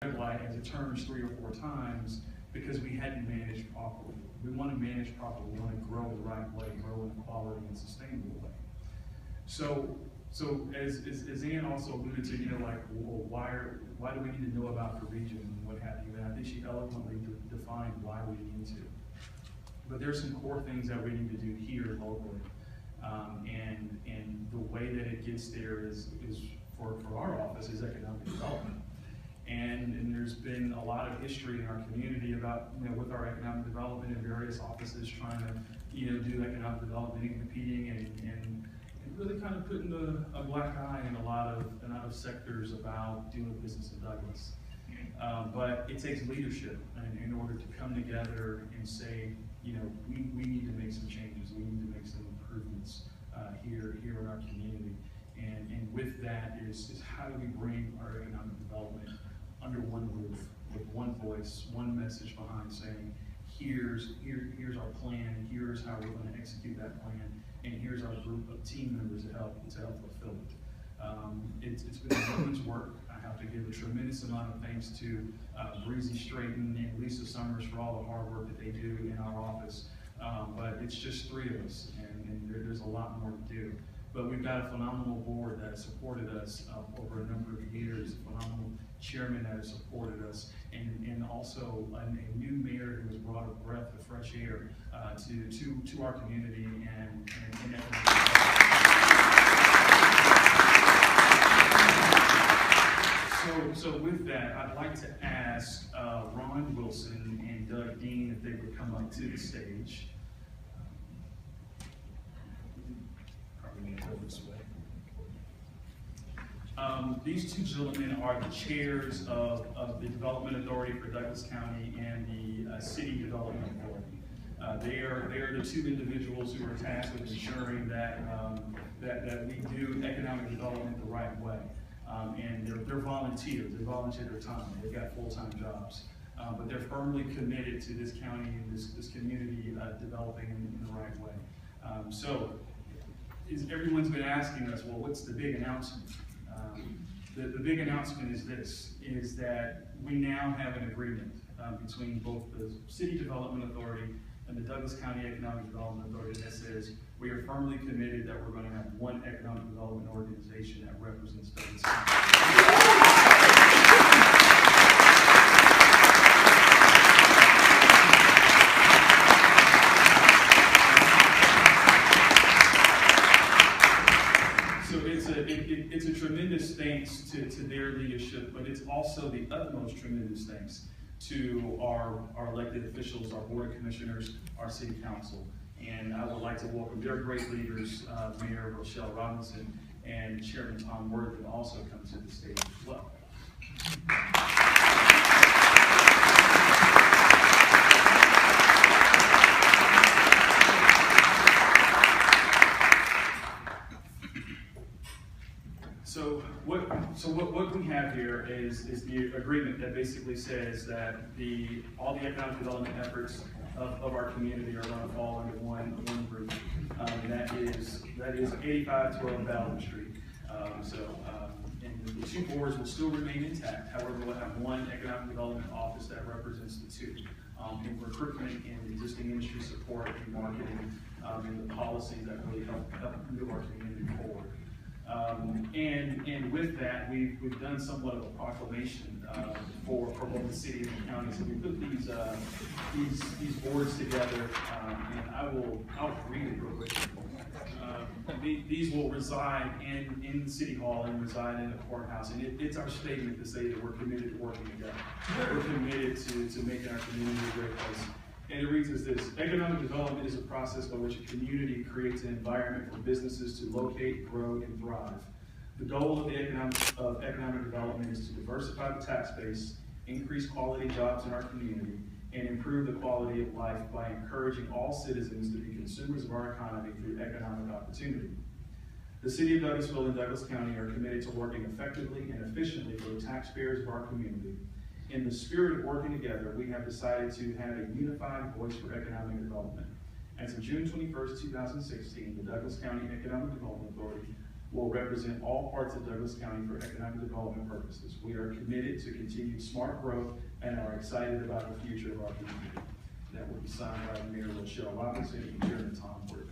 red light as it turns 3 or 4 times because we hadn't managed properly. We want to manage properly. We want to grow the right way, grow in a quality and sustainable way. So as Ann also alluded to, like, well, why do we need to know about the region and what have you? And I think she eloquently defined why we need to. But there's some core things that we need to do here locally. And the way that it gets there is for our office is economic development. And there's been a lot of history in our community about, with our economic development and various offices trying to, do economic development and competing and really kind of putting a black eye in a lot of sectors about doing business in Douglas. But it takes leadership in order to come together and say, we need to make some changes. We need to make some improvements here in our community. And with that is how do we bring our economic development under one roof, with one voice, one message behind saying, here's our plan, here's how we're going to execute that plan, and here's our group of team members to help fulfill it. It's been a woman's work. I have to give a tremendous amount of thanks to Breezy Strayton and Lisa Summers for all the hard work that they do in our office. But it's just 3 of us, and there's a lot more to do. But we've got a phenomenal board that has supported us over a number of years, a phenomenal chairman that has supported us, and also a new mayor who has brought a breath of fresh air to our community and So with that, I'd like to ask Ron Wilson and Doug Dean if they would come up to the stage. These 2 gentlemen are the chairs of the Development Authority for Douglas County and the City Development Authority. They are the 2 individuals who are tasked with ensuring that we do economic development the right way. And they're volunteers. They volunteer their time. They've got full-time jobs. But they're firmly committed to this county and this community developing in the right way. So everyone's been asking us, well, what's the big announcement? The big announcement is this, is that we now have an agreement between both the City Development Authority and the Douglas County Economic Development Authority that says we are firmly committed that we're going to have one economic development organization that represents Douglas County. It's a tremendous thanks to their leadership, but it's also the utmost tremendous thanks to our elected officials, our board of commissioners, our city council. And I would like to welcome their great leaders, Mayor Rochelle Robinson and Chairman Tom Worthing, also come to the stage as well. So what we have here is the agreement that basically says that all the economic development efforts of our community are going to fall under one group, and that is 8512 Ballard Street. And the 2 boards will still remain intact. However, we'll have one economic development office that represents the 2 in recruitment and existing industry support and marketing and the policies that really help move our community forward. And with that, we've done somewhat of a proclamation for both the city and the county. So we put these boards together, and I'll read it real quick. These will reside in City Hall and reside in the courthouse, and it's our statement to say that we're committed to working together. We're committed to making our community a great place. And it reads as this: economic development is a process by which a community creates an environment for businesses to locate, grow, and thrive. The goal of economic development is to diversify the tax base, increase quality jobs in our community, and improve the quality of life by encouraging all citizens to be consumers of our economy through economic opportunity. The City of Douglasville and Douglas County are committed to working effectively and efficiently for the taxpayers of our community. In the spirit of working together, we have decided to have a unified voice for economic development. As of June 21st, 2016, the Douglas County Economic Development Authority will represent all parts of Douglas County for economic development purposes. We are committed to continued smart growth and are excited about the future of our community. That will be signed by Mayor Rochelle Robinson and Chairman Tom Worthy.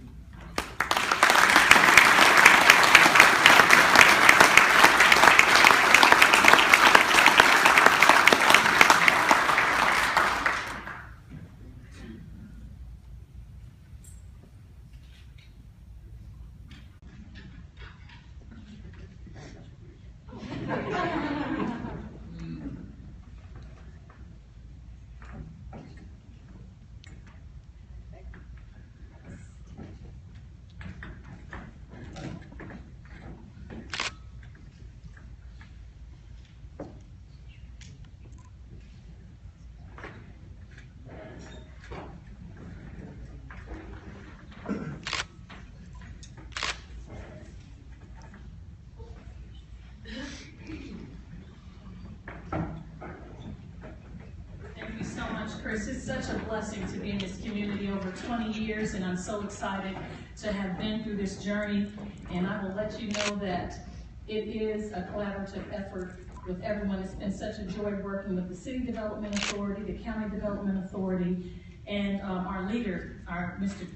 Chris, it's such a blessing to be in this community over 20 years, and I'm so excited to have been through this journey. And I will let you know that it is a collaborative effort with everyone. It's been such a joy working with the City Development Authority, the County Development Authority, and our leader, our Mr.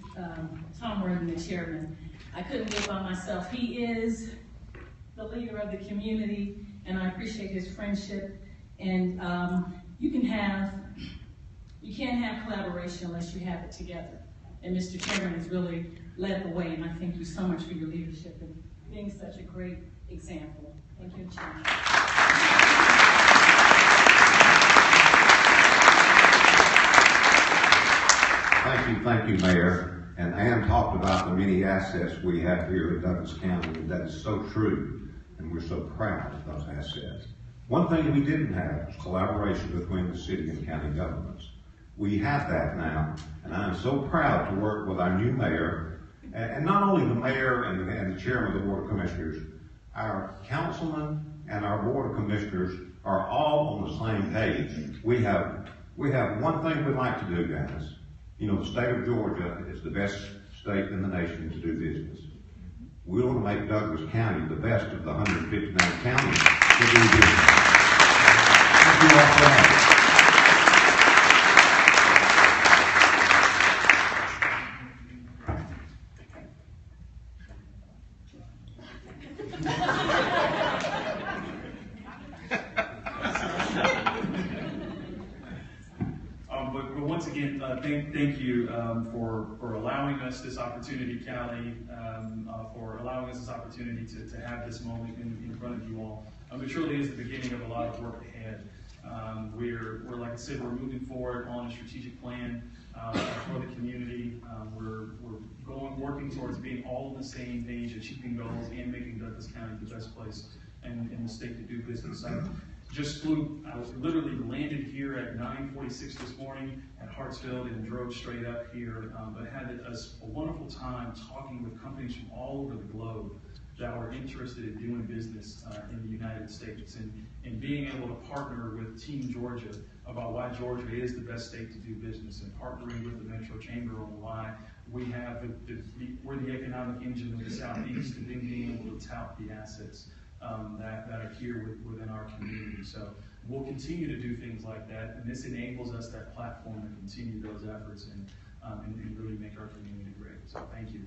Tom Worthy, the chairman. I couldn't do it by myself. He is the leader of the community, and I appreciate his friendship. And you can't have collaboration unless you have it together. And Mr. Chairman has really led the way, and I thank you so much for your leadership and being such a great example. Thank you, Chairman. Thank you, Mayor. And Ann talked about the many assets we have here in Douglas County, and that is so true, and we're so proud of those assets. One thing we didn't have was collaboration between the city and county governments. We have that now, and I'm so proud to work with our new mayor, and not only the mayor and the chairman of the Board of Commissioners, our councilmen and our Board of Commissioners are all on the same page. We have one thing we'd like to do, guys. You know, the state of Georgia is the best state in the nation to do business. We want to make Douglas County the best of the 159 counties to do business. Thank you all for that. But once again, thank you for allowing us this opportunity, Callie, for allowing us this opportunity to have this moment in front of you all. It truly is the beginning of a lot of work ahead. We're like I said, we're moving forward on a strategic plan for the community. We're working towards being all on the same page, achieving goals, and making Douglas County the best place in the state to do business. I was literally landed here at 9:46 this morning at Hartsfield and drove straight up here, but had a wonderful time talking with companies from all over the globe that were interested in doing business in the United States, and being able to partner with Team Georgia about why Georgia is the best state to do business, and partnering with the Metro Chamber on why we're the economic engine of the Southeast, and then being able to tout the assets that are here within our community. So we'll continue to do things like that, and this enables us that platform to continue those efforts and really make our community great. So thank you.